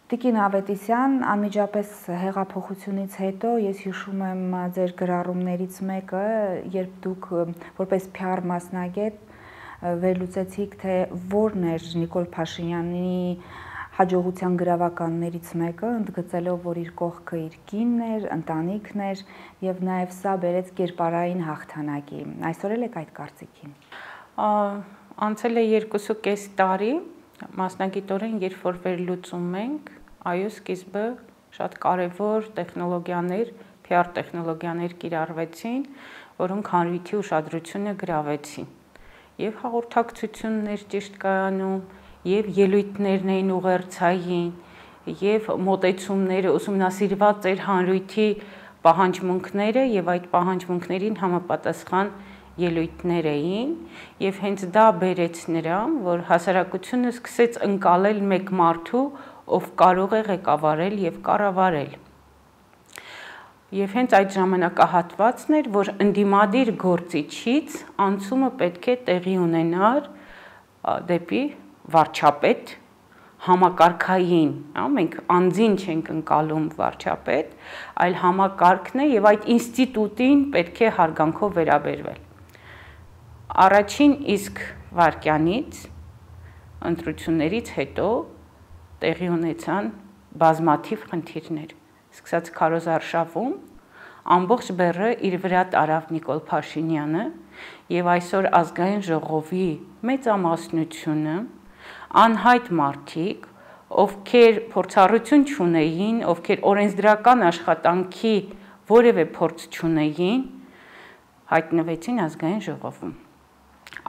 Տիկին Ավետիսյան, անմիջապես հեղափոխությունից հետո ես հիշում եմ ձեր գրառումներից մեկը, երբ դուք որպես PR մասնագետ վերլուծեցիք, թե որն էր Նիկոլ Փաշինյանի հաջողության գրավականներից մեկը, ընդգծելով, որ իր կողքը իր կինն էր, ընտանիքն էր եւ նաեւ սա բերեց կերպարային հաղթանակի։ Այսօր էլ եք այդ կարծիքին։ Անցել է 2.5 տարի, մասնագիտորեն երբ որ վերլուծում ենք, այո, սկիզբը շատ կարևոր տեխնոլոգիաներ, PR տեխնոլոգիաներ կիրառվեցին, որոնք հանրույթի ուշադրությունը գրավեցին։ Եվ հաղորդակցություններ ճիշտ կայանում, եւ ելույթներն էին ուղերձային, եւ մոտեցումները ուսումնասիրված էր հանրույթի պահանջմունքները եւ այդ պահանջմունքներին համապատասխան ելույթներ էին, եւ հենց դա բերեց նրան, որ հասարակությունը սկսեց ընկալել մեկ մարդու, ով կարող է ղեկավարել եւ կառավարել։ Եվ հենց այդ ժամանակահատվածն էր, որ ընդդիմադիր գործիչից անցումը պետք է տեղի ունենար դեպի վարչապետ, համակարգային, մենք անձին չենք ընկալում վարչապետ, այլ համակարգն է եւ այդ ինստիտուտին պետք է հարգանքով վերաբերվել։ Առաջին իսկ վայրկյանից ընտրություններից հետո տեղի ունեցան բազմաթիվ խնդիրներ, սկսած քարոզարշավում, ամբողջ բեռը իր վրա տարավ Նիկոլ Փաշինյանը եւ այսօր ազգային ժողովի մեծամասնությունը անհայտ մարդիկ, ովքեր փորձառություն չունեին, ովքեր օրենսդրական աշխատանքի որևէ փորձ չունեին, հայտնվեցին ազգային ժողովում։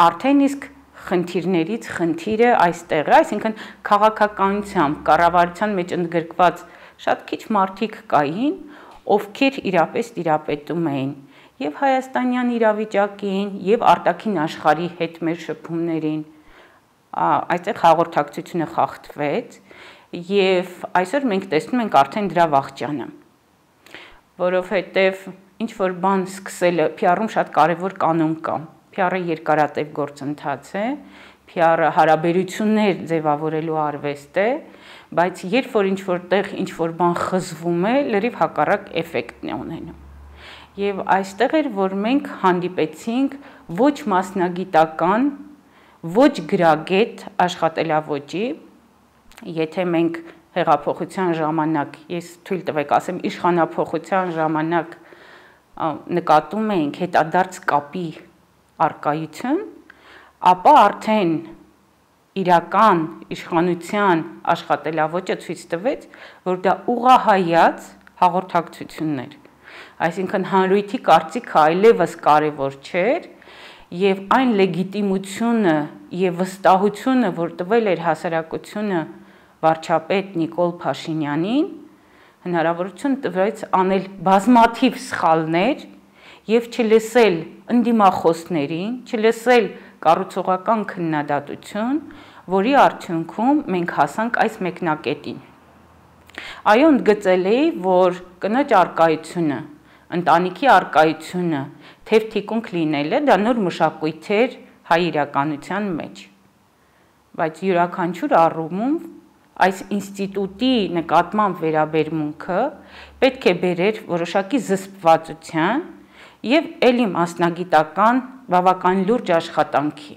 Արդեն իսկ խնդիրներից խնդիրը այստեղ է, այսինքն քաղաքականությամբ, կառավարության մեջ ընդգրկված շատ քիչ մարդիկ կային, ովքեր իրապես տիրապետում էին եւ հայաստանյան իրավիճակին, եւ արտաքին աշխարհի հետ մեր շփումներին։ Այստեղ հաղորդակցությունը խախտվեց եւ այսօր մենք տեսնում ենք արդեն դրա վախճանը, որովհետեւ ինչ որ բան սկսելը PR-ում շատ կարեւոր կանոն կա։ PR-ը երկարատև գործընթաց է, PR-ը հարաբերություններ ձևավորելու արվեստ է, բայց երբ որ ինչ որտեղ ինչ որ բան խզվում է, լրիվ հակառակ էֆեկտն է ունենում։ Եվ այստեղ էր, որ մենք հանդիպեցինք ոչ մասնագիտական, ոչ գրագետ աշխատելավոճի, եթե մենք հեղափոխության ժամանակ, ես թույլ տվեք ասեմ, իշխանափոխության ժամանակ նկատում էինք հետադարձ կապի առկայություն, ապա արդեն իրական իշխանության աշխատելավոճը ցույց տվեց, որ դա ուղղահայաց հաղորդակցություններ, այսինքն հանրույթի կարծիքը այլևս կարևոր չէր եւ այն լեգիտիմությունը եւ վստահությունը, որ տվել էր հասարակությունը վարչապետ Նիկոլ Փաշինյանին, հնարավորություն տվեց անել բազմաթիվ սխալներ եւ չլսել ընդդիմախոսներին, չլսել կառուցողական քննադատություն, որի արդյունքում մենք հասանք այս մեկնակետին։ Այո, ընդգծել էի, որ կնոջ առկայությունը, ընտանիքի առկայությունը, թեև թիկունք լինելը դա նոր մշակույթ էր հայ իրականության մեջ։ Բայց յուրաքանչյուր առումում այս ինստիտուտի նկատմամբ վերաբերմունքը պետք է բերեր որոշակի զսպվածության եւ էլի մասնագիտական բավական լուրջ աշխատանքի,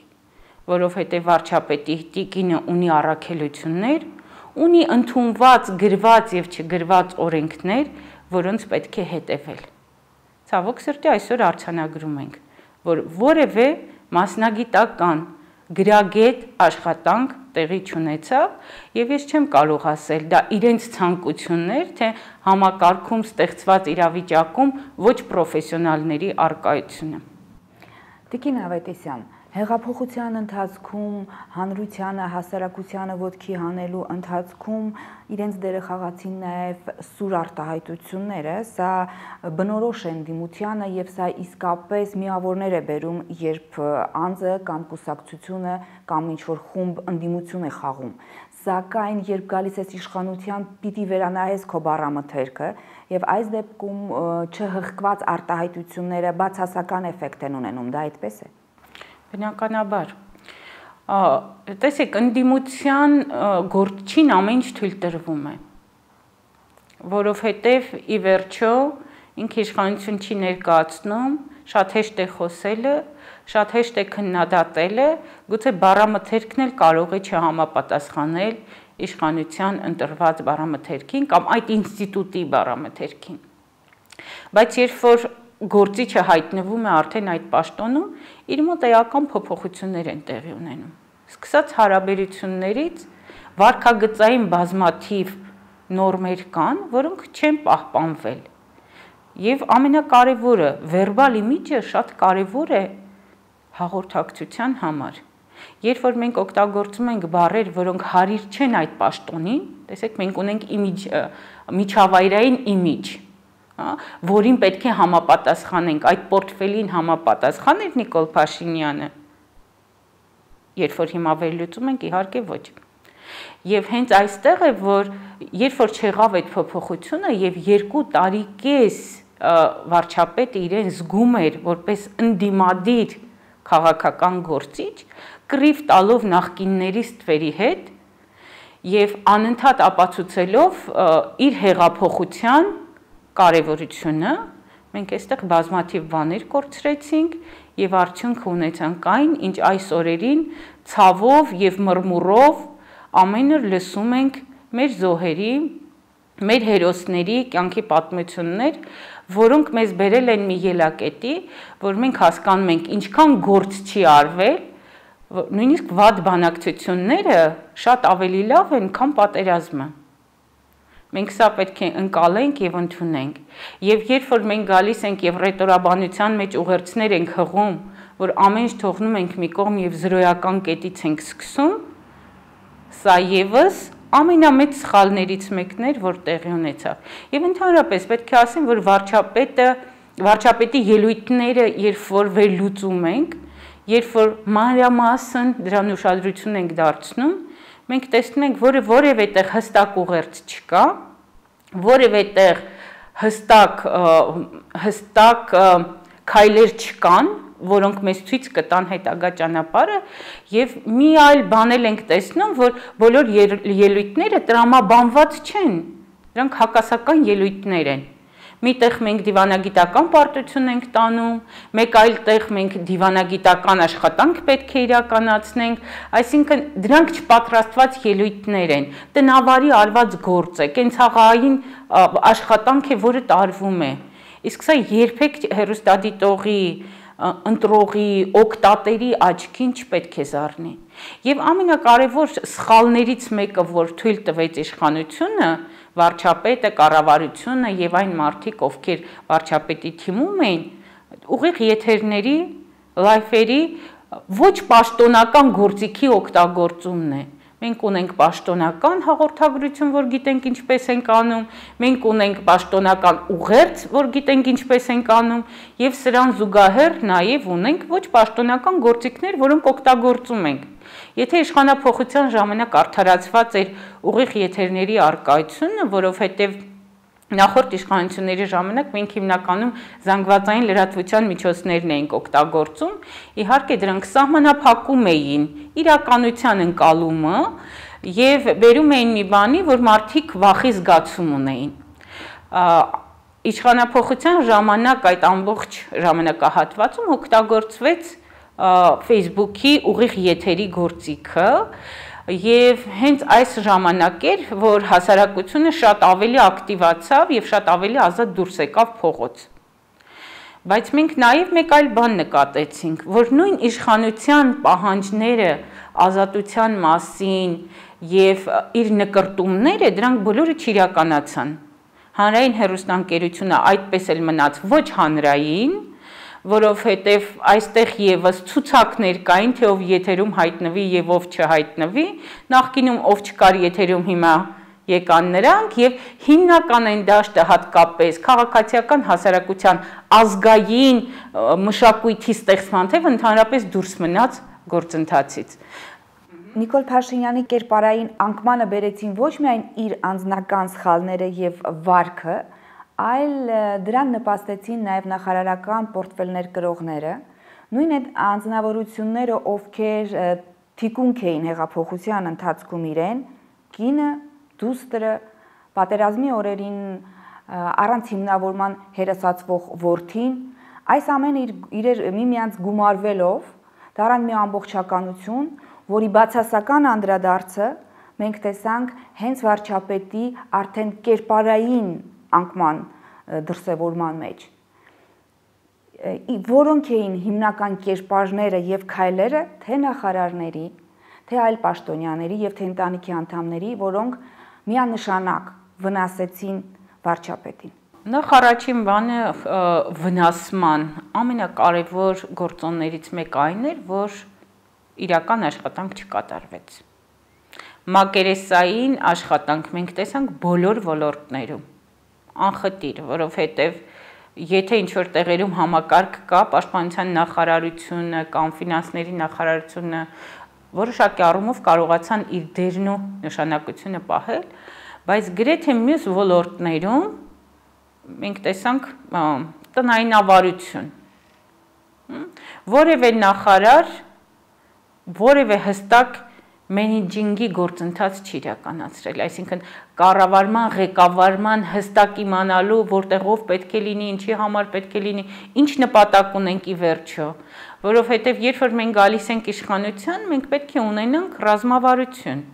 որովհետեւ վարչապետի տիկինը ունի առաքելություններ, ունի ընդունված, գրված եւ չգրված օրենքներ, որոնց պետք է հետևել։ Ցավոք սրտի այսօր արձանագրում ենք, որ որևէ մասնագիտական գրագետ աշխատանք տեղի չունեցավ եւ ես չեմ կարող ասել դա իրենց ցանկություններ, թե համակարգում ստեղծված իրավիճակում ոչ պրոֆեսիոնալների առկայությունը։ Տիկին Ավետիսյան, հեղափոխության ընթացքում հանրությանը, հասարակությանը ոտքի հանելու ընթացքում իրենց դերը խաղացին նաև սուր արտահայտությունները, սա բնորոշ է ընդդիմությանը եւ սա իսկապես միավորներ է բերում, երբ անձը կամ կուսակցությունը կամ ինչ-որ խումբ ընդդիմություն է խաղում։ Սակայն երբ գալիս ես իշխանության, պիտի վերանայես քո բառամթերքը եւ այս դեպքում չհղկված արտահայտությունները բացասական էֆեկտ են ունենում, դա այդպես է։ Բնականաբար։ Տեսեք, ընդդիմության գործչին ամեն ինչ թույլ տրվում է։ որովհետև ի վերջո ինքը իշխանություն չի ներկայացնում, շատ հեշտ է խոսելը, շատ հեշտ է քննադատելը, գուցե բառամթերքն էլ կարող է չհամապատասխանել իշխանության ընտրված բառամթերքին կամ այդ ինստիտուտի բառամթերքին։ Բայց երբ որ գործիչը հայտնվում է արդեն այդ պաշտոնում, իր մոտ էական փոփոխություններ են տեղի ունենում։ Սկսած հարաբերություններից վարքագծային բազմաթիվ նորմեր կան, որոնք չեն պահպանվել։ Եվ ամենակարևորը, վերբալ իմիջը շատ կարևոր է հաղորդակցության համար։ Երբ որ մենք օգտագործում ենք բառեր, որոնք հարիր չեն այդ պաշտոնին, տեսեք, մենք ունենք միջավայրային իմիջ, որին պետք է համապատասխանենք, այդ պորտֆելին համապատասխաներ Նիկոլ Փաշինյանը, երբ որ հիմա վերլուծում ենք, իհարկե ոչ։ Եվ հենց այստեղ է, որ երբ որ չեղավ այդ փոփոխությունը եւ 2 տարի կես վարչապետը իրեն զգում էր որպես ընդդիմադիր քաղաքական գործիչ, կռիվ տալով նախկինների ստվերի հետ եւ անընդհատ ապացուցելով իր հեղափոխության կարևորությունը, մենք այստեղ բազմաթիվ բաներ կորցրեցինք եւ արդյունքը ունեցանք այն, ինչ այս օրերին ցավով եւ մռմուռով ամեն օր լսում ենք մեր զոհերի, մեր հերոսների կյանքի պատմություններ, որոնք մեզ բերել են մի ելակետի, որ մենք հասկանում ենք ինչքան գործ չի արվել, նույնիսկ վատ բանակցությունները շատ ավելի լավ են, քան պատերազմը։ Մենք սա պետք է ընկալենք եւ ընդունենք։ Եվ երբ որ մենք գալիս ենք եւ ռետորաբանության մեջ ուղերձներ ենք հղում, որ ամեն ինչ թողնում ենք մի կողմ եւ զրոյական կետից ենք սկսում, սա եւս ամենամեծ սխալներից մեկն էր, որ տեղի ունեցավ։ Եվ ընդհանրապես պետք է ասեմ, որ վարչապետի ելույթները, երբ որ վերլուծում ենք, երբ որ մանրամասն դրան ուշադրություն ենք դարձնում, մենք տեսնում ենք, որ որևէ տեղ հստակ ուղերձ չկա, որևէ տեղ հստակ քայլեր չկան, որոնք մեզ ցույց կտան հետագա ճանապարհը, եւ մի այլ բան էլ ենք տեսնում, որ բոլոր ելույթները տրամաբանված չեն, դրանք հակասական ելույթներ են։ Միտեղ մենք դիվանագիտական պարտություն ենք տանում, մեկ այլ տեղ մենք դիվանագիտական աշխատանք պետք է իրականացնենք, այսինքն դրանք չպատրաստված ելույթներ են, տնավարի արված գործ է, կենցաղային աշխատանք է, որը տարվում է։ Իսկ սա երբեք հեռուստադիտողի, ընտրողի, օգտատերի աչքին չպետք է զառնի։ Եվ ամենակարևոր սխալներից մեկը, որ թույլ տվեց իշխանությունը, վարչապետը, կառավարությունը եւ այն մարդիկ, ովքեր վարչապետի թիմում էին, ուղիղ եթերների, լայֆերի ոչ պաշտոնական գործիքի օգտագործումն է։ Մենք ունենք պաշտոնական հաղորդագրություն, որ գիտենք ինչպես ենք անում, մենք ունենք պաշտոնական ուղերձ, որ գիտենք ինչպես ենք անում, եւ սրան զուգահեռ նաեւ ունենք ոչ պաշտոնական գործիքներ, որոնք օգտագործում ենք։ Եթե իշխանափոխության ժամանակ արդարացված էր ուղիղ եթերների առկայությունը, որովհետեւ նախորդ իշխանությունների ժամանակ մենք հիմնականում զանգվածային լրատվության միջոցներն էինք օգտագործում, իհարկե դրանք սահմանափակում էին իրականության ընկալումը եւ բերում էին մի բանի, որ մարդիկ վախի զգացում ունեին։ Իշխանափոխության ժամանակ այդ ամբողջ ժամանակահատվածում օգտագործվեց Facebook-ի ուղիղ եթերի գործիքը եւ հենց այս ժամանակ էր, որ հասարակությունը շատ ավելի ակտիվացավ եւ շատ ավելի ազատ դուրս եկավ փողոց։ Բայց մենք նաեւ մեկ այլ բան նկատեցինք, որ նույն իշխանության պահանջները ազատության մասին եւ իր նկրտումները դրանք բոլորը չիրականացան։ Հանրային հեռուստաընկերությունը այդպես էլ մնաց ոչ հանրային, որովհետև այստեղ եւս ցուցակներ կային, թե ով եթերում հայտնվի եւ ով չհայտնվի, նախկինում ով չկար եթերում հիմա եկան նրանք եւ հիմնական այն դաշտը հատկապես քաղաքացիական հասարակության ազգային մշակույթի ստեղծման թեև ընդհանրապես դուրս մնաց գործընթացից։ Նիկոլ Փաշինյանի կերպարային անկմանը բերեցին ոչ միայն իր անձնական սխալները եւ վարքը, այլ դրան նպաստեցին նաև նախարարական պորտֆելներ կրողները, նույն այդ անձնավորությունները, ովքեր թիկունք էին հեղափոխության ընթացքում իրեն, կինը, դուստրը, պատերազմի օրերին առանց հիմնավորման հերոսացվող որդին, այս ամենը իրեր միմյանց գումարվելով դառան մի ամբողջականություն, որի բացասական անդրադարձը մենք տեսանք հենց վարչապետի արդեն կերպարային անկման դրսևորման մեջ։ Որոնք էին հիմնական կերպարները եւ քայլերը թե նախարարների, թե այլ պաշտոնյաների եւ թե ընտանիքի անդամների, որոնք միանշանակ վնասեցին վարչապետին։ Նախ առաջին բանը վնասման ամենակարևոր գործոններից մեկը այն էր, որ իրական աշխատանք չկատարվեց։ Մակերեսային աշխատանք մենք տեսանք բոլոր ոլորտներում, անխտիր, որովհետև եթե ինչ-որ տեղերում համակարգ կա, պաշտպանության նախարարությունը կամ ֆինանսների նախարարությունը որոշակի առումով կարողացան իր դերն ու նշանակությունը պահել, բայց գրեթե մյուս ոլորտներում մենք տեսանք տնայնավարություն, որևէ նախարար, որևէ հստակ մենեջինգի գործընթաց չի իրականացրել, այսինքն կառավարման, ղեկավարման հստակ իմանալու, որտեղով պետք է լինի, ինչի համար պետք է լինի, ինչ նպատակ ունենք ի վերջո, որովհետև երբ որ մենք գալիս ենք իշխանության, մենք պետք է ունենանք ռազմավարություն,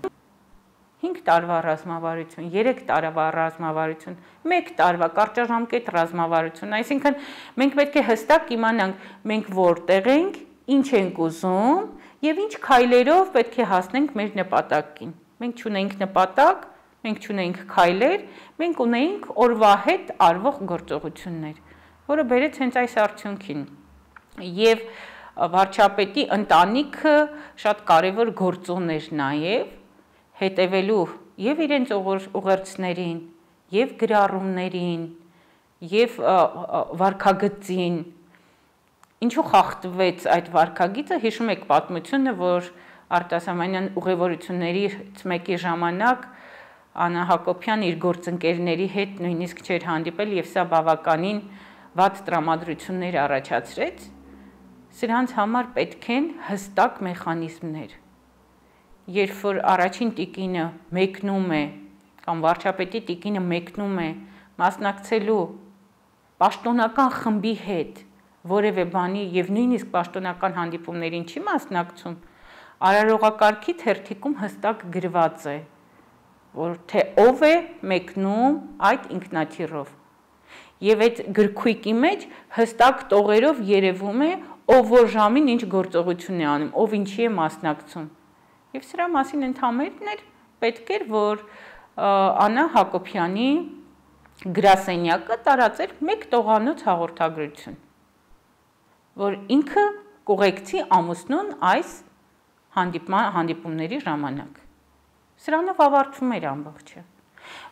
5 տարվա ռազմավարություն, 3 տարվա ռազմավարություն, 1 տարվա կարճաժամկետ ռազմավարություն, այսինքն մենք պետք է հստակ իմանանք, մենք որտեղ ենք, ինչ ենք ուզում եւ ինչ քայլերով պետք է հասնենք մեր նպատակին։ Մենք չունենք նպատակ, մենք չունենք քայլեր, մենք ունենք օրվա հետ արվող գործողություններ, որը բերեց հենց այս արդյունքին։ Եվ վարչապետի ընտանիքը շատ կարևոր գործոն էր նաեւ հետևելու եւ իրենց ուղերձներին, եւ գրառումներին, եւ վարքագծին։ Ինչու խախտվեց այդ վարքագիծը, հիշում եք պատմությունը, որ արտասահմանյան ուղևորություններից մեկի ժամանակ Աննա Հակոբյան իր գործընկերների հետ նույնիսկ չէր հանդիպել եւ սա բավականին վատ տրամադրություններ առաջացրեց։ Սրանց համար պետք են հստակ մեխանիզմներ։ Երբ որ առաջին տիկինը մեկնում է կամ վարչապետի տիկինը մեկնում է մասնակցելու պաշտոնական խմբի հետ որևէ բանի եւ նույնիսկ պաշտոնական հանդիպումներին չի մասնակցում, արարողակարգի թերթիկում հստակ գրված է, որ թե ով է մեկնում այդ ինքնաթիռով։ Եվ այդ գրքույկի մեջ հստակ տողերով երևում է, ով որ ժամին ինչ գործողություն է անում, ով ինչի է մասնակցում։ Եվ սրա մասին ընդհանրապես էր պետք էր, որ Աննա Հակոբյանի գրասենյակը տարածեր մեկ տողանոց հաղորդագրություն, որ ինքը կուղեկցի ամուսնուն այս հանդիպումների ժամանակ։ Սրանով ավարտվում էր ամբողջը։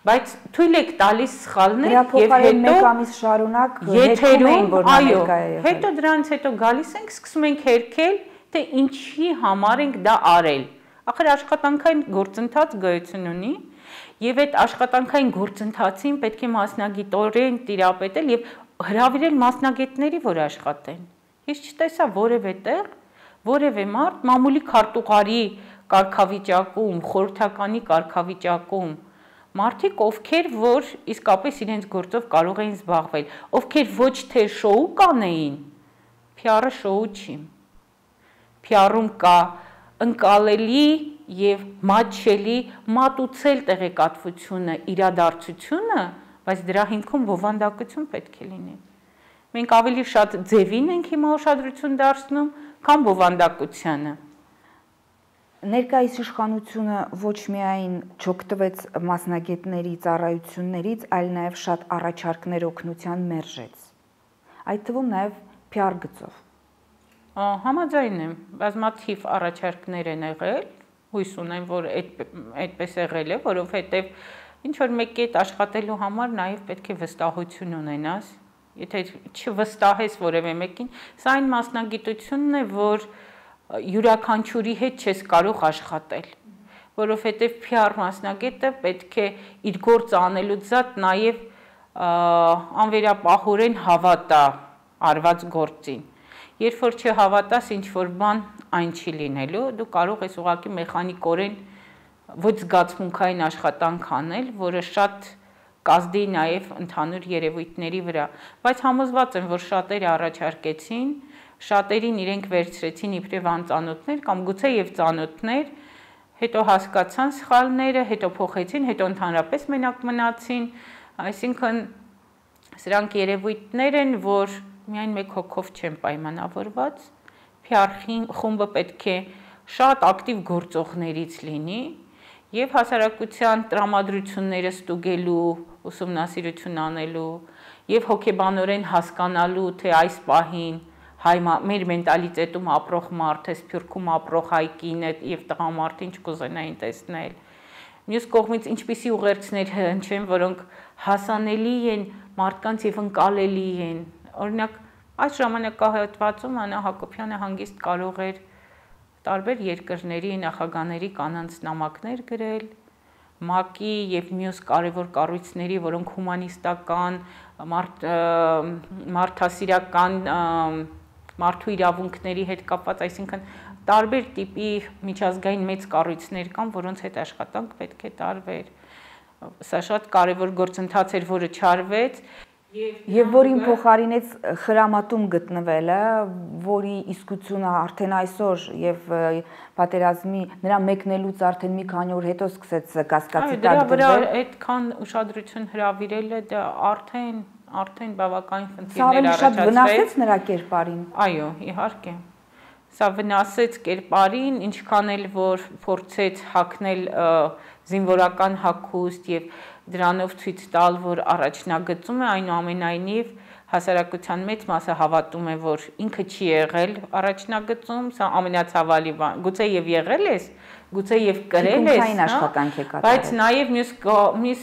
Բայց թույլ եք տալիս սխալներ եւ հետո մեկ ամիս շարունակ եթերում, այո, հետո դրանից հետո գալիս ենք, սկսում ենք հերքել, թե ինչի համար ենք դա արել։ Ախր աշխատանքային գործընթաց գոյություն ունի եւ այդ աշխատանքային գործընթացին պետք է մասնագիտորեն տիրապետել եւ հրավիրել մասնագետների, որ աշխատեն։ Ես չտեսա որևէ տեղ, որևէ մարդ մամուլի քարտուղարի կարգավիճակում, խորհրդականի կարգավիճակում մարդիկ, ովքեր որ իսկապես իրենց գործով կարող էին զբաղվել, ովքեր ոչ թե շոու կանեին, PR-ը շոու չի։ PR-ում կա ընկալելի եւ մատչելի մատուցել տեղեկատվությունը, իրադարձությունը, բայց դրա հիմքում բովանդակություն պետք է լինի։ Մենք ավելի շատ ձևին ենք հիմա ուշադրություն դարձնում, քան բովանդակությանը։ Ներկայիս իշխանությունը ոչ միայն չօգտվեց մասնագետների ծառայություններից, այլ նաև շատ առաջարկներ օգնության մերժեց։ Այդ թվում նաև PR գծով։ Համաձայն եմ, բազմաթիվ առաջարկներ են եղել, հույս ունեմ, որ այդպես եղել է, որովհետև ինչ որ մեկի հետ աշխատելու համար նաև պետք է վստահություն ունենաս։ Եթե չվստահես որևէ մեկին, սա այն մասնագիտությունն է, որ յուրաքանչյուրի հետ չես կարող աշխատել, որովհետև PR մասնագետը պետք է իր գործը անելուց զատ նաև անվերապահորեն հավատա արված գործին։ Երբ որ չհավատաս ինչ որ բան, այն չի լինելու, դու կարող ես ուղղակի մեխանիկորեն ոչ զգացմունքային աշխատանք անել, որը շատ կազդի նաև ընդհանուր երևույթների վրա, բայց համոզված եմ, որ շատերը առաջարկեցին, շատերին իրենք վերցրեցին իբրև անծանոթներ կամ գուցե եւ ծանոթներ, հետո հասկացան սխալները, հետո փոխեցին, հետո ընդհանրապես մենակ մնացին, այսինքն սրանք երևույթներ են, որ միայն մեկ հոգով չեն պայմանավորված, PR խումբը պետք է շատ ակտիվ գործողներից լինի եւ հասարակության տրամադրությունները ստուգելու, ուսումնասիրություն անելու եւ հոգեբանորեն հասկանալու, թե այս պահին մեր մենտալիտետում ապրող մարդ է, Սփյուռքում ապրող հայ կինը եւ տղամարդ ինչ կուզենային տեսնել։ Մյուս կողմից ինչպիսի ուղերձներ հնչեն, որոնք հասանելի են մարդկանց եւ ընկալելի են։ Օրինակ, այս ժամանակահատվածում Աննա Հակոբյանը հանգիստ կարող էր տարբեր երկրների նախագահների կանանց նամակներ գրել, ՄԱԿ-ի եւ մյուս կարևոր կառույցների, որոնք հումանիստական, մարդասիրական, մարդու իրավունքների հետ կապված, այսինքն տարբեր տիպի միջազգային մեծ կառույցներ կան, որոնց հետ աշխատանք պետք է տարվեր։ Սա շատ կարևոր գործընթաց էր, որը չարվեց եւ որին փոխարինեց խրամատում գտնվելը, որի իսկությունը արդեն այսօր եւ պատերազմի նրա մեկնելուց արդեն մի քանի օր հետո սկսեց կասկածի տակ դրվել։ Դրա վրա այդքան ուշադրություն հրավիրելը դա արդեն բավականին խնդիրներ առաջացրեց։ Սա շատ վնասեց նրա կերպարին։ Այո, իհարկե։ Սա վնասեց կերպարին, ինչքան էլ որ փորձեց հագնել զինվորական հագուստ եւ դրանով ցույց տալ, որ առաջնագծում է, այնուամենայնիվ հասարակության մեծ մասը հավատում է, որ ինքը չի եղել առաջնագծում, սա ամենացավալի բան, գուցե եւ եղել ես, գուցե եւ կրել ես, բայց նաեւ մյուս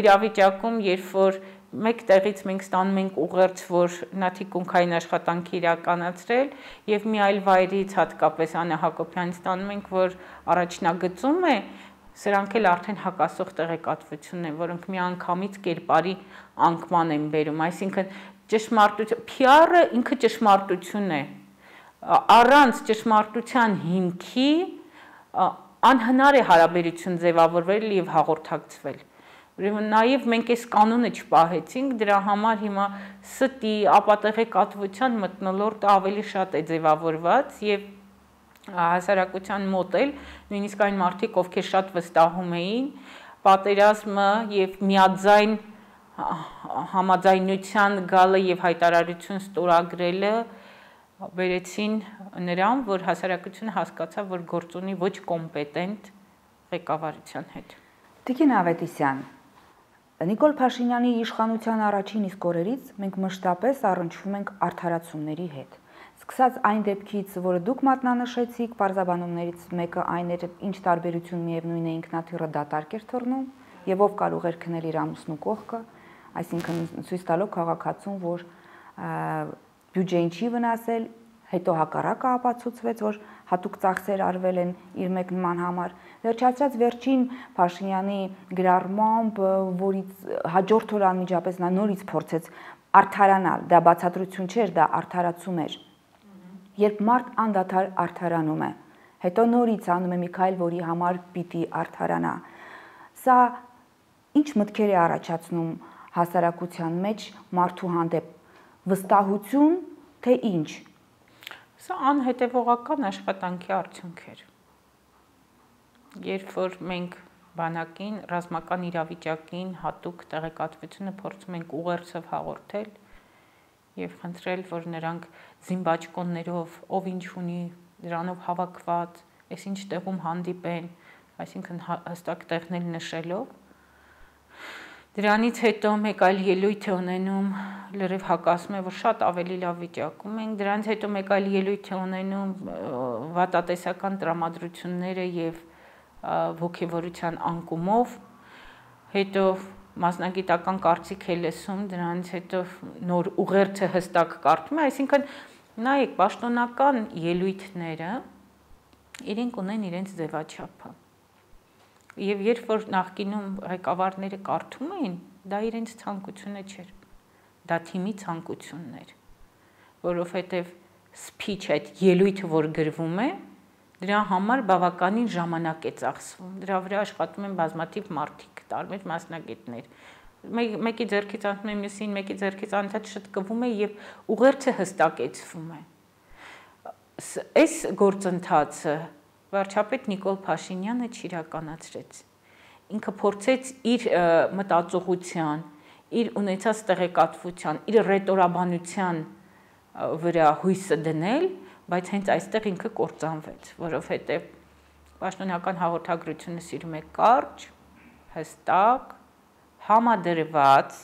իրավիճակում, երբ որ մեկ տեղից մենք ստանում ենք ուղերձ, որ նա թիկունքային աշխատանք իրականացրել եւ մի այլ վայրից, հատկապես Աննա Հակոբյանից ստանում ենք, որ առաջնագծում է, սրանք էլ արդեն հակասող տեղեկատվություն են, որոնք միանգամից կերպարի անկման են բերում, այսինքն ճշմարտություն, PR-ը ինքը ճշմարտություն է, առանց ճշմարտության հիմքի անհնար է հարաբերություն ձևավորվել եւ հաղորդակցվել։ Ուրեմն նաև մենք այս կանոնը չպահեցինք, դրա համար հիմա ստի, ապատեղեկատվության մթնոլորտը ավելի շատ է ձևավորված եւ հասարակության մոտ էլ նույնիսկ այն մարդիկ, ովքեր շատ վստահում էին պատերազմը եւ միաձայն համաձայնության գալը եւ հայտարարություն ստորագրելը բերեցին նրան, որ հասարակությունը հասկացավ, որ գործ ունի ոչ կոմպետենտ ղեկավարության հետ։ Տիկին Ավետիսյան, Նիկոլ Փաշինյանի իշխանության առաջին իսկ օրերից մենք մշտապես առնչվում ենք արդարացումների հետ։ Սկսած այն դեպքից, որը դուք մատնանշեցիք, պարզաբանումներից մեկը այն էր, ինչ տարբերություն միևնույն է ինքնաթիռը դատարկ էր թռնում եւ ով կարող էր քնել իր ամուսնու կողքը, այսինքն ցույց տալով քաղաքացուն, որ բյուջեին չի վնասել, հետո հակառակը ապացուցվեց, որ հատուկ ծախսեր արվել են իր մեկնման համար։ Վերջացած վերջին Փաշինյանի գրառմամբ, որից հաջորդ օր անմիջապես նա նորից փորձեց արդարանալ, դա բացատրություն չէր, դա արդարացում էր։ Երբ մարդ անդադար արդարանում է, հետո նորից անում է մի քայլ, որի համար պիտի արդարանա։ Սա ինչ մտքեր է առաջացնում հասարակության մեջ մարդու հանդեպ, վստահություն, թե ինչ։ Սա անհետևողական աշխատանքի արդյունք էր։ Երբ որ մենք բանակին, ռազմական իրավիճակին հատուկ տեղեկատվությունը փորձում ենք ուղերձով հաղորդել եւ խնդրել, որ նրանք զինբաճկոններով, ով ինչ ունի, դրանով հավաքված, այսինչ տեղում հանդիպեն, այսինքն հստակ տեղներ նշելով։ Դրանից հետո մեկ այլ ելույթ է ունենում, լրիվ հակասում է, որ շատ ավելի լավ վիճակում ենք, դրանից հետո մեկ այլ ելույթ է ունենում վատատեսական տրամադրությունները եւ ոգևորության անկումով, հետո մասնագիտական կարծիք է լսում, դրանից հետո նոր ուղերձը հստակ կարդում է, այսինքն նայեք, պաշտոնական ելույթները իրենք ունեն իրենց ձևաչափը։ Եվ երբ որ նախկինում ղեկավարները կարդում էին, դա իրենց ցանկությունը չէր, դա թիմի ցանկությունն էր, որովհետև speech այդ ելույթը, որ գրվում է, Դրա համար բավականին ժամանակ է ծախսվում։ Դրա վրա աշխատում են բազմաթիվ մարդիկ, տարբեր մասնագետներ։ Մեկի ձեռքից անցնում է մյուսին, մեկի ձեռքից անընդհատ շտկվում է եւ ուղերձը հստակեցվում է։ Այս գործընթացը վարչապետ Նիկոլ Փաշինյանը չիրականացրեց։ Ինքը փորձեց իր մտածողության, իր ունեցած տեղեկատվության, իր ռետորաբանության վրա հույսը դնել, բայց հենց այստեղ ինքը կործանվեց, որովհետև պաշտոնական հաղորդագրությունը սիրում է կարճ, հստակ, համադրված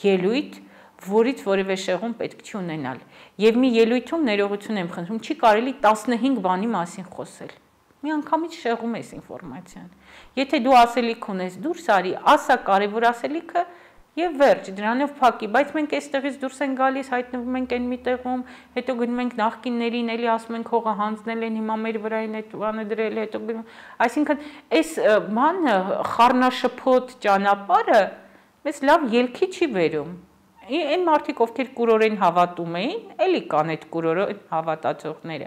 ելույթ, որից որևէ շեղում պետք չի ունենալ։ Եվ մի ելույթում ներողություն եմ խնդրում, չի կարելի 15 բանի մասին խոսել։ Մի անգամից շեղում ես ինֆորմացիան։ Եթե դու ասելիք ունես, դուրս արի, ասա կարևոր ասելիքը եւ վերջ, դրանով փակի, բայց մենք այստեղից դուրս են գալիս, հայտնվում ենք այն մի տեղում, հետո գնում ենք նախկիններին, էլի ասում ենք հողը հանձնել են, հիմա մեր վրային այդ բանը դրել, հետո գնում, այսինքն այս բանը խառնաշփոթ ճանապարհը մեզ լավ ելքի չի բերում։ Այն մարդիկ, ովքեր կուրորեն հավատում էին, էլի կան այդ կուրորեն հավատացողները,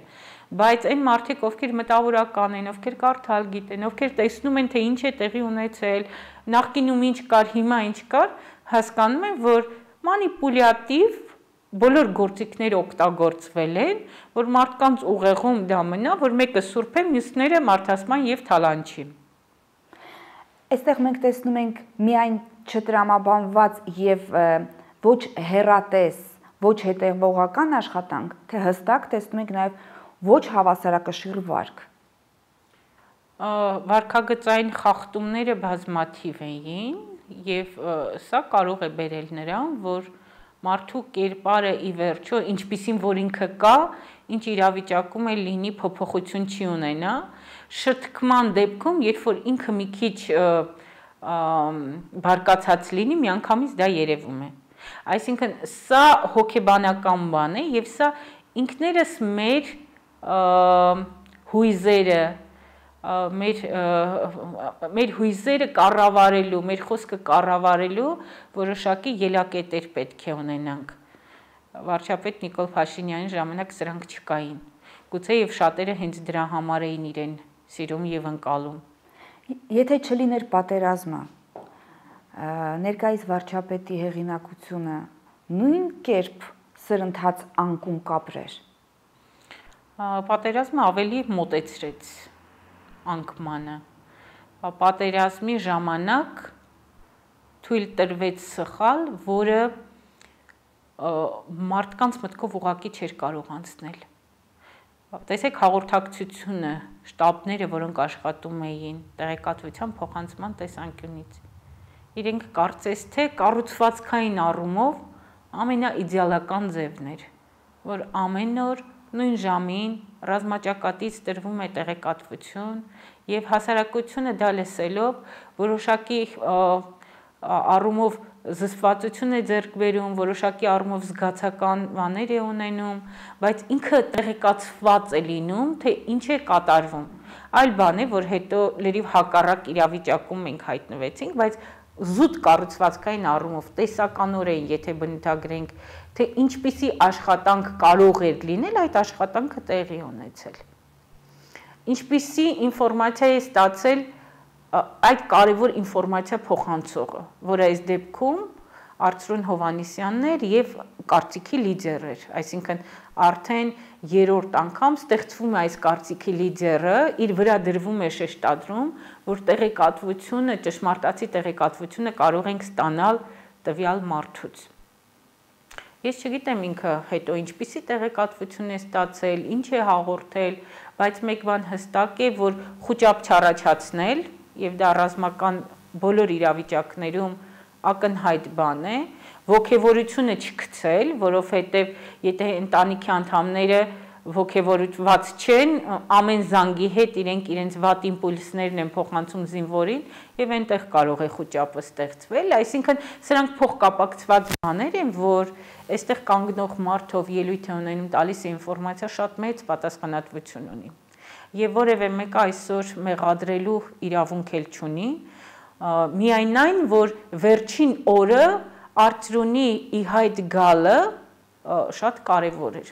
բայց այն մարդիկ, ովքեր մտավորական են, ովքեր կարդալ գիտեն, ովքեր տեսնում են, թե ինչ է տեղի ունեցել, նախկինում ինչ կար, հիմա ինչ կար, հասկանում են, որ մանիպուլյատիվ բոլոր գործիքները օգտագործվել են, որ մարդկանց ուղեղում դա մնա, որ մեկը սուրբ է, մյուսները մարդասման եւ թալանչի։ Այստեղ մենք տեսնում ենք միայն չտրամաբանված եւ ոչ հեռատես, ոչ հետևողական աշխատանք, թե հստակ տեսնում ենք նաեւ ոչ հավասարակշիռ վարք։ Վարքագծային խախտումները բազմաթիվ էին եւ սա կարող է բերել նրան, որ մարդու կերպարը ի վերջո, ինչպիսին որ ինքը կա, ինչ իրավիճակում է լինի, փոփոխություն չի ունենա, շտկման դեպքում, երբ որ ինքը մի քիչ բարկացած լինի, միանգամից դա երևում է։ Այսինքն սա հոգեբանական բան է եւ սա ինքներս մեր հույզերը մեր հույզերը կառավարելու, մեր խոսքը կառավարելու որոշակի ելակետեր պետք է ունենանք։ Վարչապետ Նիկոլ Փաշինյանի ժամանակ սրանք չկային։ Գուցե եւ շատերը հենց դրա համար էին իրեն սիրում եւ ընկալում։ Եթե չլիներ պատերազմը, ներկայիս վարչապետի հեղինակությունը նույն կերպ սրընթաց անկում կապրեր։ Պատերազմը ավելի մոտեցրեց անկմանը։ Պատերազմի ժամանակ թույլ տրվեց սխալ, որը մարդկանց մտքով ուղղակի չէր կարող անցնել։ Տեսեք հաղորդակցությունը, շտաբները, որոնք աշխատում էին տեղեկատվության փոխանցման տեսանկյունից, իրենք կարծես թե կառուցվածքային առումով ամենաիդեալական ձևն էր, որ ամեն օր նույն ժամին ռազմաճակատից տրվում է տեղեկատվություն եւ հասարակությունը դա լսելով որոշակի առումով զսպվածություն է ձեռք բերում, որոշակի առումով զգացական բաներ է ունենում, բայց ինքը տեղեկացված է լինում, թե ինչ է կատարվում։ Այլ բան է, որ հետո լրիվ հակառակ իրավիճակում մենք հայտնվեցինք, բայց զուտ կառուցվածքային առումով տեսականորեն, եթե բնութագրենք, թե ինչպիսի աշխատանք կարող էր լինել, այդ աշխատանքը տեղի ունեցել։ Ինչպիսի ինֆորմացիա է ստացել այդ կարևոր ինֆորմացիա փոխանցողը, որը այս դեպքում Արծրուն Հովհաննիսյանն էր եւ կարծիքի լիդեր էր, այսինքն արդեն երրորդ անգամ ստեղծվում է այս կարծիքի լիդերը, իր վրա դրվում է շեշտադրում, որ տեղեկատվությունը, ճշմարտացի տեղեկատվությունը կարող ենք ստանալ տվյալ մարդուց։ Ես չգիտեմ ինքը հետո ինչպիսի տեղեկատվություն է ստացել, ինչ է հաղորդել, բայց մեկ բան հստակ է, որ խոճապ չառաջացնել եւ դա ռազմական բոլոր իրավիճակներում ակնհայտ բան է, ոգևորությունը չգցել, որովհետեւ եթե ընտանիքի անդամները ոգևորված չեն, ամեն զանգի հետ իրենց վատ իմպուլսներն են փոխանցում զինվորին եւ այնտեղ կարող է խոճապը ստեղծվել, այսինքն սրանք փոխկապակցված բաներ են, որ այստեղ կանգնող մարդով ելույթ է ունենում, տալիս է ինֆորմացիա, շատ մեծ պատասխանատվություն ունի։ Եվ որևէ մեկը այսօր մեղադրելու իրավունք էլ չունի, միայն այն, որ վերջին օրը Արծրունի ի հայտ գալը շատ կարևոր էր։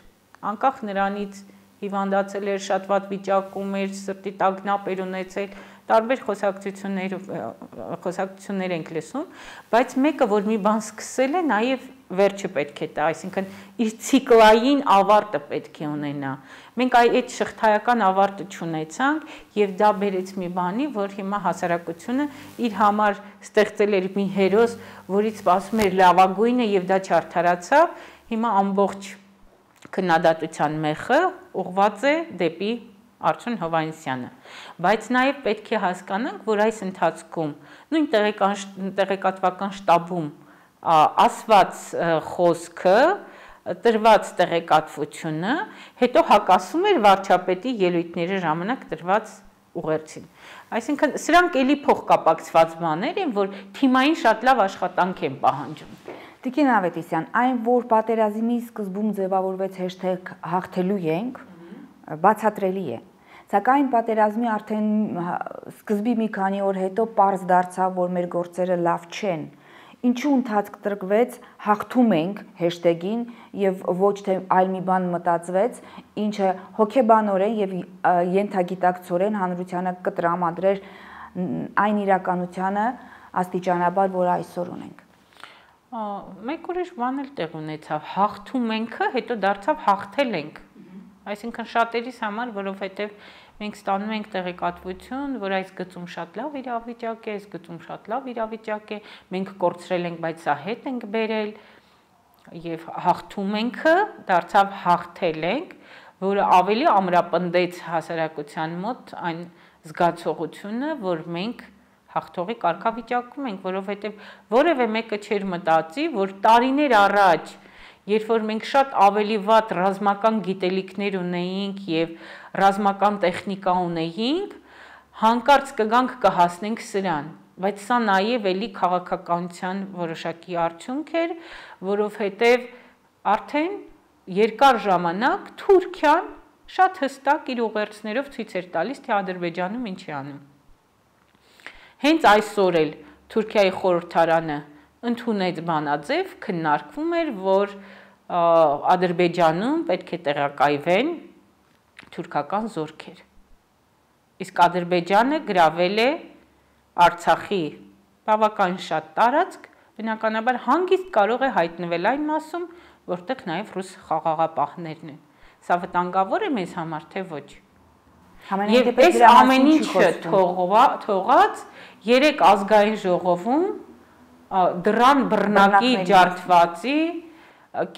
Անկախ նրանից հիվանդացել էր, շատ վատ վիճակում էր, սրտի տագնապ էր ունեցել, տարբեր խոսակցություններ ենք լսում, բայց մեկը, որ մի բան սկսել է, նաև վերջը պետք է տա, այսինքն իր ցիկլային ավարտը պետք է ունենա։ Մենք այդ շղթայական ավարտը չունեցանք եւ դա բերեց մի բանի, որ հիմա հասարակությունը իր համար ստեղծել էր մի հերոս, որից սպասում էր լավագույնը եւ դա չարդարացավ, հիմա ամբողջ քննադատության մեխը ուղղված է դեպի Արչուն Հովհաննիսյանը, բայց նաև պետք է հասկանանք, որ այս ընթացքում նույն տեղեկատվական շտաբում ասված խոսքը, տրված տեղեկատվությունը, հետո հակասում էր վարչապետի ելույթների ժամանակ տրված ուղերձին։ Այսինքն սրանք էլի փոխկապակցված բաներ են, որ թիմային շատ լավ աշխատանք են պահանջում։ Տիկին Ավետիսյան, այն, որ պատերազմի սկզբում ձևավորվեց #հաղթելու ենք, բացատրելի է։ Սակայն պատերազմի արդեն սկզբի մի քանի օր հետո պարզ դարձավ, որ մեր գործերը լավ չեն։ Ինչու ընթացք տրկվեց հաղթում ենք #-ին եւ ոչ թե այլ մի բան մտածվեց, ինչը հոգեբանորեն եւ ենթագիտակցորեն հանրությանը կտրամադրեր այն իրականությանը աստիճանաբար, որ այսօր ունենք։ Մեկ ուրիշ բան էլ տեղ ունեցավ, հաղթում ենքը, հետո դարձավ հաղթել ենք։ Այսինքն շատերիս համար, որովհետև մենք ստանում ենք տեղեկատվություն, որ այս գծում շատ լավ իրավիճակ է, այս գծում շատ լավ իրավիճակ է, մենք կորցրել ենք, բայց սա հետ ենք բերել եւ հաղթում ենքը դարձավ հաղթել ենք, որը ավելի ամրապնդեց հասարակության մոտ այն զգացողությունը, որ մենք հաղթողի կարգավիճակում ենք, որովհետև որևէ մեկը չէր մտածի, որ տարիներ առաջ, երբ որ մենք շատ ավելի վատ ռազմական գիտելիքներ ունեինք եւ ռազմական տեխնիկա ունեինք, հանկարծ կգանք կհասնենք սրան, բայց սա նաեւ էլի քաղաքականության որոշակի արդյունք էր, որովհետև արդեն երկար ժամանակ Թուրքիան շատ հստակ իր ուղերձներով ցույց էր տալիս, թե Ադրբեջանում ինչ է անում։ Հենց այսօր էլ Թուրքիայի խորհրդարանը ընդունեց բանաձև, քննարկվում էր, որ Ադրբեջանում պետք է տեղակայվեն թուրքական զորքեր։ Իսկ Ադրբեջանը գրավել է Արցախի բավական շատ տարածք, բնականաբար հանգիստ կարող է հայտնվել այն մասում, որտեղ նաև ռուս խաղաղապահներն են։ Սա վտանգավոր է մեզ համար, թե ոչ։ Եվ այս ամեն ինչը թողած 3 ազգային ժողովում դրան բռնակի ջարդվածի,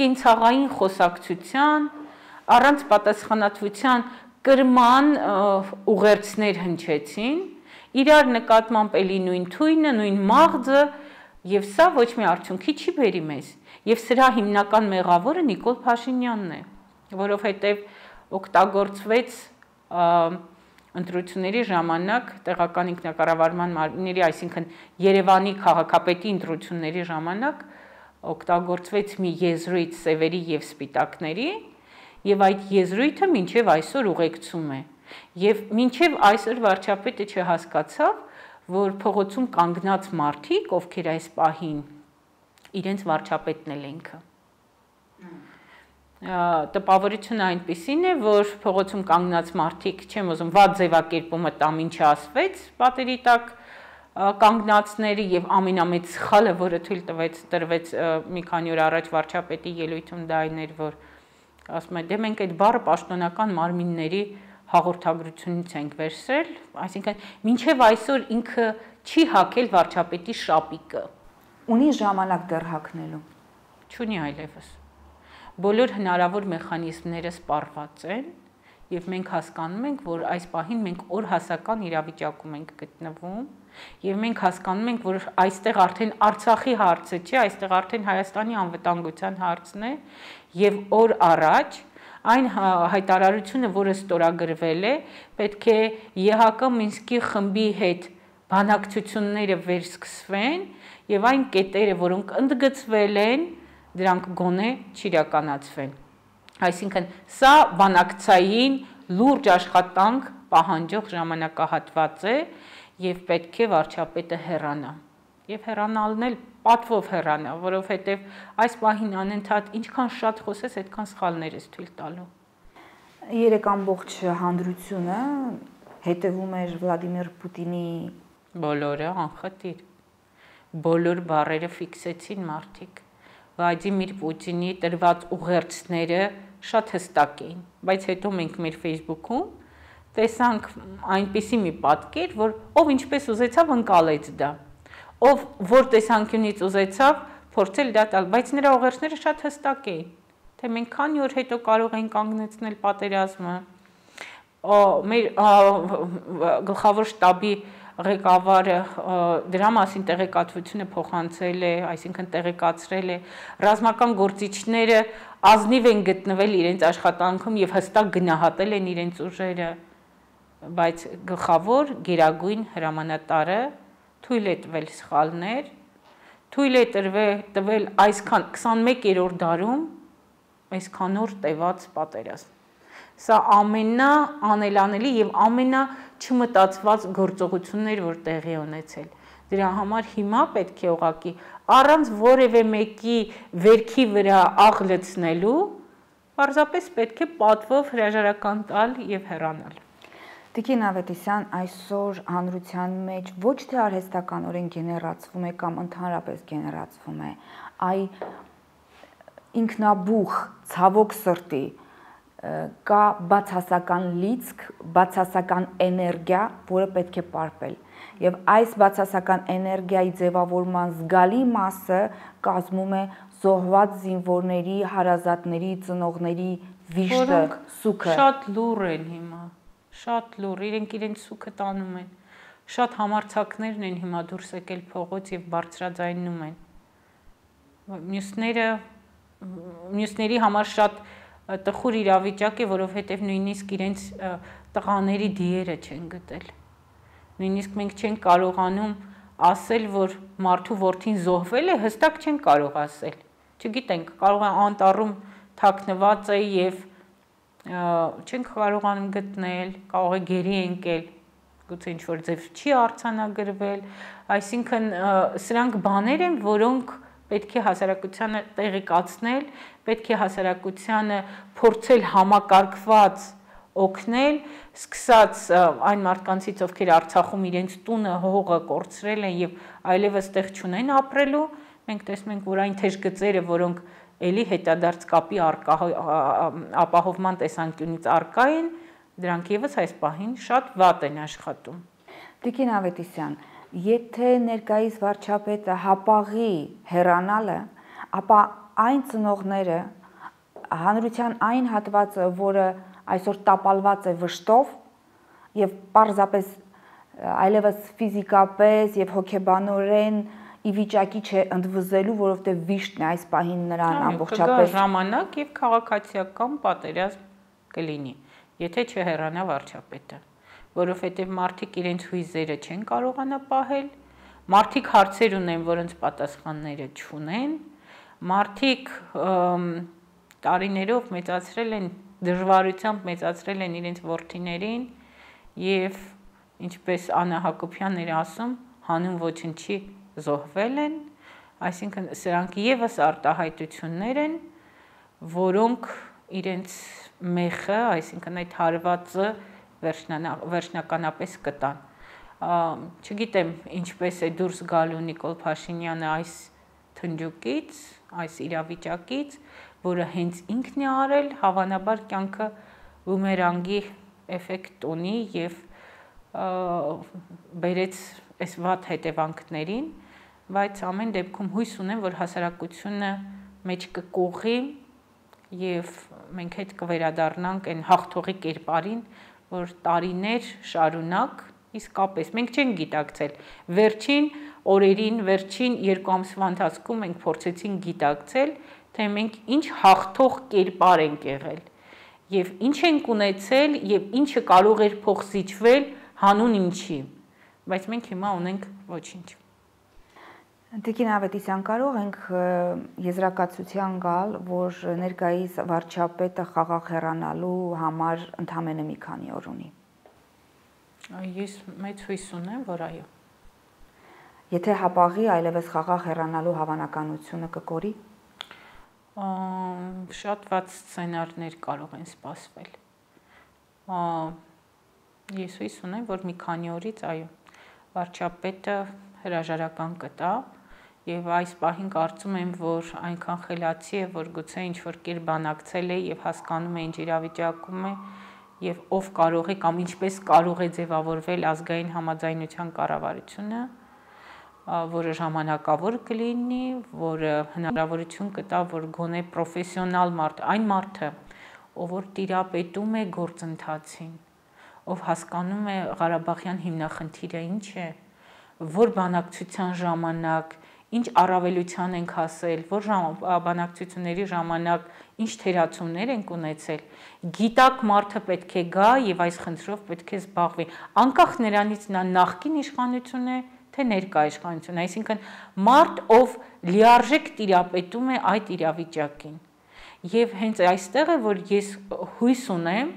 կենցաղային խոսակցության, առանց պատասխանատվության կրման ուղերձներ հնչեցին, իրար նկատմամբ էլի նույն թույնը, նույն մաղձը, եւ սա ոչ մի արդյունքի չի բերի մեզ։ Եվ սրա հիմնական մեղավորը Նիկոլ Փաշինյանն է, որովհետեւ օգտագործվեց ընտրությունների ժամանակ տեղական ինքնակառավարման մարմինների, այսինքն Երևանի քաղաքապետի ընտրությունների ժամանակ օգտագործվեց մի եզրույթ սևերի եւ սպիտակների, եւ այդ եզրույթը մինչեւ այսօր ուղեկցում է։ Եվ մինչեւ այսօր վարչապետը չհասկացավ, որ փողոցում կանգնած մարդիկ, ովքեր այս պահին իրենց վարչապետն էլ ինքը։ Տպավորությունը այնպիսին է, որ փողոցում կանգնած մարդիկ, չեմ ուզում վատ ձևակերպումը տամ, ինչը ասվեց պատերի տակ կանգնածների եւ ամենամեծ սխալը, որը թույլ տրվեց մի քանի օր առաջ վարչապետի ելույթում դա այն էր, որ ասում է, դե մենք այդ բառը պաշտոնական մարմինների հաղորդագրությունից ենք վերցրել, այսինքն մինչև այսօր ինքը չի հակել վարչապետի շապիկը։ Ունի ժամանակ դեռ հակնելու։ Չունի այլևս։ Բոլոր հնարավոր մեխանիզմները սպառված են եւ մենք հասկանում ենք, որ այս պահին մենք օրհասական իրավիճակում ենք գտնվում եւ մենք հասկանում ենք, որ այստեղ արդեն Արցախի հարցը չէ, այստեղ արդեն Հայաստանի անվտանգության հարցն է եւ օր առաջ այն հայտարարությունը, որը ստորագրվել է, պետք է ԵՀԿ Մինսկի խմբի հետ բանակցությունները վերսկսվեն եւ այն կետերը, որոնք ընդգծվել են, դրանք գոնե չիրականացվեն։ Այսինքն սա բանակցային լուրջ աշխատանք պահանջող ժամանակահատված է եւ պետք է վարչապետը հեռանա։ Եվ հեռանալն էլ պատվով հեռանա, որովհետեւ այս պահին անընդհատ ինչքան շատ խոսես, այդքան սխալներ ես թույլ տալու։ երեք ամբողջ հանրությունը հետևում էր Վլադիմիր Պուտինի բոլորը անխտիր բոլոր բառերը ֆիքսեցին մարդիկ Վլադիմիր Պուտինի տրված ուղերձները շատ հստակ էին բայց հետո մենք մեր Facebook-ում տեսանք այնպիսի մի պատկեր որ ով ինչպես ուզեցավ ընկալեց դա ով որ տեսանկյունից ուզեցավ փորձել դա տալ բայց նրա ուղերձները շատ հստակ էին թե մենք քանի օր հետո կարող ենք կանգնեցնել պատերազմը մեր գլխավոր շտաբի ղեկավարը դրա մասին տեղեկատվությունը փոխանցել է, այսինքն տեղեկացրել է ռազմական գործիչները ազնիվ են գտնվել իրենց աշխատանքում եւ հստակ գնահատել են իրենց ուժերը, բայց գլխավոր գերագույն հրամանատարը թույլ է տվել սխալներ, թույլ է տվել այսքան 21-րդ դարում այսքան օր տևած պատերազմ։ Սա ամենաանելանելի եւ ամենաչմտածված գործողություններ, որ տեղի ունեցել։ Դրա համար հիմա պետք է ուղղակի առանց որևէ մեկի վերքի վրա աղ լցնելու, պարզապես պետք է պատվով հրաժարական տալ եւ հեռանալ։ Տիկին Ավետիսյան, այսօր հանրության մեջ ոչ թե արհեստականորեն գեներացվում է կամ ընդհանրապես գեներացվում է, այ ինքնաբուխ ցավոք սրտի կա բացասական լիցք, բացասական էներգիա, որը պետք է պարպել։ Եվ այս բացասական էներգիայի ձևավորման զգալի մասը կազմում է զոհված զինվորների, հարազատների, ծնողների վիշտը, սուքը։ Շատ լուր են հիմա, շատ լուր, իրենց սուքը տանում են։ Շատ համարձակներն են հիմա դուրս եկել փողոց եւ բարձրաձայնում են։ Մյուսների համար շատ տխուր իրավիճակ է, որովհետև նույնիսկ իրենց տղաների դիերը չեն գտել։ Նույնիսկ մենք չենք կարողանում ասել, որ մարդու որդին զոհվել է, հստակ չենք կարող ասել։ Չգիտենք, կարող է անտառում թաքնված է եւ չենք կարողանում գտնել, կարող է գերի ընկել, գուցե ինչ-որ ձև չի արձանագրվել, այսինքն սրանք բաներ են, որոնք պետք է հասարակությանը տեղեկացնել, պետք է հասարակությանը փորձել համակարգված օգնել, սկսած այն մարդկանցից, ովքեր Արցախում իրենց տունը, հողը կորցրել են եւ այլևս տեղ չունեն ապրելու, մենք տեսնում ենք, որ այն թեժ գծերը, որոնք էլի հետադարձ կապի ապահովման տեսանկյունից արկա են, դրանք եւս այս պահին շատ վատ են աշխատում։ Տիկին Ավետիսյան, եթե ներկայիս վարչապետը հապաղի հեռանալը, ապա այն ծնողները, հանրության այն հատվածը, որը այսօր տապալված է վշտով եւ պարզապես այլևս ֆիզիկապես եւ հոգեբանորեն ի վիճակի չէ ընդվզելու, որովհետեւ վիշտն է այս պահին նրան ամբողջապես ժամանակ եւ քաղաքացիական պատերազմ կլինի, եթե չհեռանա վարչապետը, որովհետեւ մարդիկ իրենց հույզերը չեն կարողանա պահել, մարդիկ հարցեր ունեն, որոնց պատասխանները չունեն, մարդիկ տարիներով մեծացրել են դժվարությամբ մեծացրել են իրենց որդիներին եւ ինչպես Աննա Հակոբյանն էր ասում, հանուն ոչնչի զոհվել են, այսինքն սրանք եւս արտահայտություններ են, որոնք իրենց մեխը, այսինքն այդ հարվածը վերջնականապես կտան։ Չգիտեմ, ինչպես է դուրս գալու Նիկոլ Փաշինյանը այս թնջուկից, այս իրավիճակից, որը հենց ինքն է արել, հավանաբար կյանքը բումերանգի էֆեկտ ունի եւ բերեց այս վատ հետևանքներին, բայց ամեն դեպքում հույս ունեմ, որ հասարակությունը մեջ կկողի եւ մենք հետ կվերադառնանք այն հաղթողի կերպարին, որ տարիներ շարունակ իսկապես մենք չենք գիտակցել վերջին օրերին, վերջին 2 ամսվա ընթացքում մենք փորձեցինք գիտակցել, թե մենք ինչ հաղթող կերպար ենք եղել եւ ինչ ենք ունեցել եւ ինչը կարող էր փոխզիջվել հանուն ինչի, բայց մենք հիմա ունենք ոչինչ։ Տիկին Ավետիսյան, կարող ենք եզրակացության գալ, որ ներկայիս վարչապետը խաղաղ հեռանալու համար ընդամենը մի քանի օր ունի։ Ես մեծ հույս ունեմ, որ այո։ Եթե հապաղի այլևս խաղաղ հեռանալու հավանականությունը կկորի։ Շատ վատ սցենարներ կարող են սպասվել։ Ես հույս ունեմ, որ մի քանի օրից այո, վարչապետը հրաժարական կտա եւ այս պահին կարծում եմ, որ այնքան խելացի է, որ գուցե ինչ-որ կերպ բանակցել է եւ հասկանում է ինչ իրավիճակում է եւ ով կարող է կամ ինչպես կարող է ձևավորվել ազգային համաձայնության կառավարությունը, որը ժամանակավոր կլինի, որը հնարավորություն կտա, որ գոնե պրոֆեսիոնալ մարդ, այն մարդը, ով որ տիրապետում է գործընթացին, ով հասկանում է Ղարաբաղյան հիմնախնդիրը ինչ է, որ բանակցության ժամանակ ինչ առավելության ենք հասել, որ բանակցությունների ժամանակ ինչ թերացումներ ենք ունեցել, գիտակ մարդը պետք է գա եւ այս խնդրով պետք է զբաղվի, անկախ նրանից նա նախկին իշխանություն է, թե ներկա իշխանություն, այսինքն մարդ, ով լիարժեք տիրապետում է այդ իրավիճակին։ Եվ հենց այստեղ է, որ ես հույս ունեմ,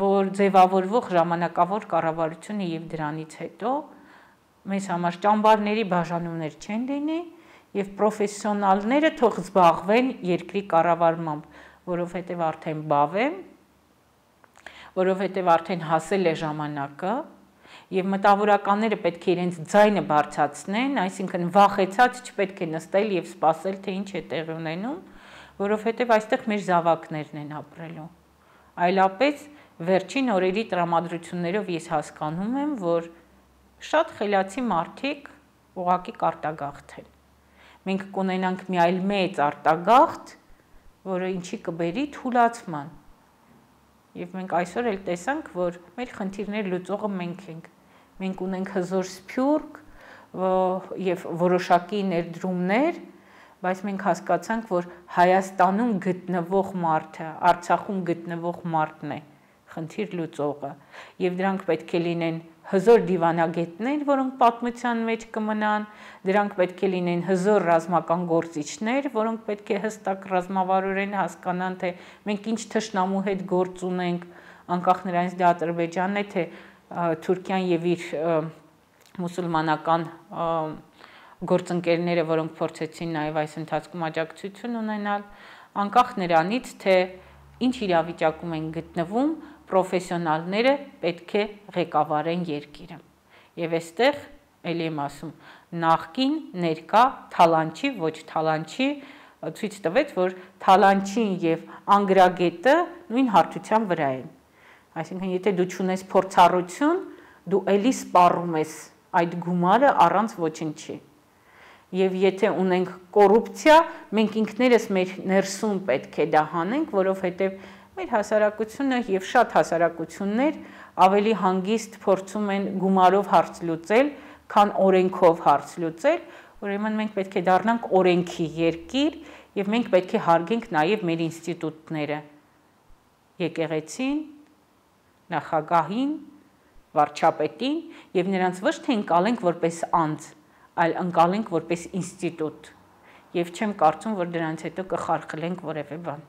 որ ձևավորվող ժամանակավոր կառավարությունը եւ դրանից հետո մեզ համար ճամբարների բաժանումներ չեն լինի եւ պրոֆեսիոնալները թող զբաղվեն երկրի կառավարմամբ, որովհետեւ արդեն բավ է, որովհետեւ արդեն հասել է ժամանակը եւ մտավորականները պետք է իրենց ձայնը բարձրացնեն, այսինքն վախեցած չպետք է նստել եւ սպասել, թե ինչ է տեղի ունենում, որովհետեւ այստեղ մեր զավակներն են ապրելու։ Այլապես վերջին օրերի տրամադրություններով ես հասկանում եմ, որ շատ խելացի մարդիկ ուղղակի կարտագաղթ են։ Մենք կունենանք մի այլ մեծ արտագաղթ, որը ինչի կբերի թուլացման։ Եվ մենք այսօր էլ տեսանք, որ մեր խնդիրներ լուծողը մենք ենք։ Մենք ունենք հզոր սփյուռք եւ որոշակի ներդրումներ, բայց մենք հասկացանք, որ Հայաստանում գտնվող մարդը, Արցախում գտնվող մարդն է խնդիր լուծողը, եւ դրանք պետք է լինեն հզոր դիվանագետներ, որոնք պատմության մեջ կմնան, դրանք պետք է լինեն հզոր ռազմական գործիչներ, որոնք պետք է հստակ ռազմավարորեն հասկանան, թե մենք ինչ թշնամու հետ գործ ունենք, անկախ նրանից դա Ադրբեջանն է, թե Թուրքիան եւ իր մուսուլմանական գործընկերները, որոնք փորձեցին նաեւ այս ընթացքում աջակցություն ունենալ, անկախ նրանից, թե ինչ իրավիճակում են գտնվում, պրոֆեսիոնալները պետք է ղեկավարեն երկիրը։ Եվ այստեղ ելի եմ ասում, նախկին, ներկա, թալանչի, ոչ թալանչի, ցույց տվեց, որ թալանչին եւ անգրագետը նույն հարթության վրա են։ Այսինքն, եթե դու չունես փորձառություն, դու ելի սպառում ես այդ գումարը առանց ոչինչի։ Եվ եթե ունենք կոռուպցիա, մենք ինքներս մեր ներսում պետք է դա հանենք, որովհետեւ մեր հասարակությունը եւ շատ հասարակություններ ավելի հանգիստ փորձում են գումարով հարց լուծել, քան օրենքով հարց լուծել, ուրեմն մենք պետք է դառնանք օրենքի երկիր եւ մենք պետք է հարգենք նաեւ մեր ինստիտուտները, եկեղեցին, նախագահին, վարչապետին եւ նրանց ոչ թե ընկալենք որպես անձ, այլ ընկալենք որպես ինստիտուտ եւ չեմ կարծում, որ դրանից հետո կխարխլենք որևէ բան։